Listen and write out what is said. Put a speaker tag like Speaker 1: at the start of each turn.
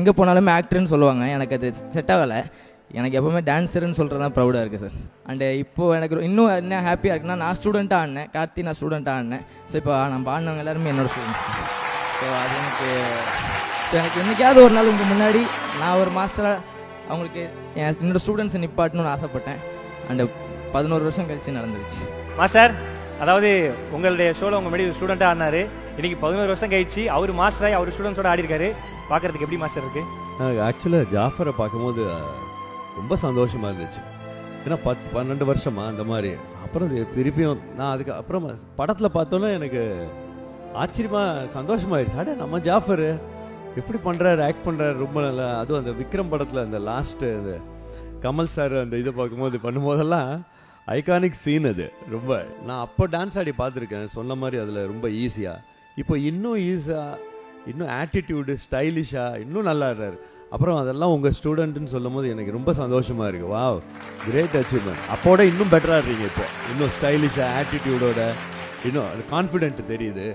Speaker 1: எங்கே போனாலுமே ஆக்டர்னு சொல்லுவாங்க. எனக்கு அது செட் ஆகலை. எனக்கு எப்போவுமே டான்ஸருன்னு சொல்கிறது தான் ப்ரௌடாக இருக்குது சார். அண்டு இப்போது எனக்கு இன்னும் என்ன ஹாப்பியாக இருக்குன்னா, நான் ஸ்டூடெண்ட்டாக ஆடினேன், கார்த்தி நான் ஸ்டூடெண்ட்டாக ஆடினேன். ஸோ இப்போ நம்ம ஆடினவங்க எல்லாருமே என்னோடய ஸ்டூடெண்ட்ஸ். ஸோ அது எனக்கு என்றைக்காவது ஒரு நாள் உங்கள் முன்னாடி நான் ஒரு மாஸ்டராக அவங்களுக்கு என்னோடய ஸ்டூடெண்ட்ஸை நிப்பாட்டணும்னு ஆசைப்பட்டேன். அண்டு 11 வருஷம் கழிச்சு நடந்துருச்சு.
Speaker 2: மாஸ்டர், அதாவது உங்களுடைய ஷோவில் உங்கள் முன்னாடி ஸ்டூடெண்ட்டாக ஆடினார். இன்றைக்கி 11 வருஷம் கழிச்சு அவர் மாஸ்டராகி அவர் ஸ்டூடெண்ட்ஸோட ஆடி இருக்காரு. பார்க்குறதுக்கு எப்படி மாஸ்டர் இருக்குது?
Speaker 3: ஆக்சுவலாக ஜாஃபரை பார்க்கும்போது ரொம்ப சந்தோஷமாக இருந்துச்சு. ஏன்னா 10-12 வருஷமா அந்த மாதிரி. அப்புறம் திருப்பியும் நான் அதுக்கு அப்புறம் படத்தில் பார்த்தோன்னே எனக்கு ஆச்சரியமாக சந்தோஷமாயிடுச்சு. அடே நம்ம ஜாஃபர் எப்படி பண்ணுறாரு, ஆக்ட் பண்ணுறாரு, ரொம்ப நல்லா. அதுவும் அந்த விக்ரம் படத்தில் அந்த லாஸ்ட்டு அந்த கமல் சார் அந்த இதை பார்க்கும்போது பண்ணும்போதெல்லாம் ஐகானிக் சீன் அது. ரொம்ப நான் அப்போ டான்ஸ் ஆடி பார்த்துருக்கேன் சொன்ன மாதிரி. அதில் ரொம்ப ஈஸியாக இப்போ இன்னும் ஈஸியாக, இன்னும் ஆட்டிடியூடு ஸ்டைலிஷாக இன்னும் நல்லா இருறாரு. அப்புறம் அதெல்லாம் உங்கள் ஸ்டூடெண்ட்டுன்னு சொல்லும் போது எனக்கு ரொம்ப சந்தோஷமாக இருக்குது. Wow, great achievement. அப்போட இன்னும் பெட்டராக இருக்கீங்க. இப்போ இன்னும் ஸ்டைலிஷாக ஆட்டிடியூடோட இன்னும் கான்ஃபிடென்ட் தெரியுது.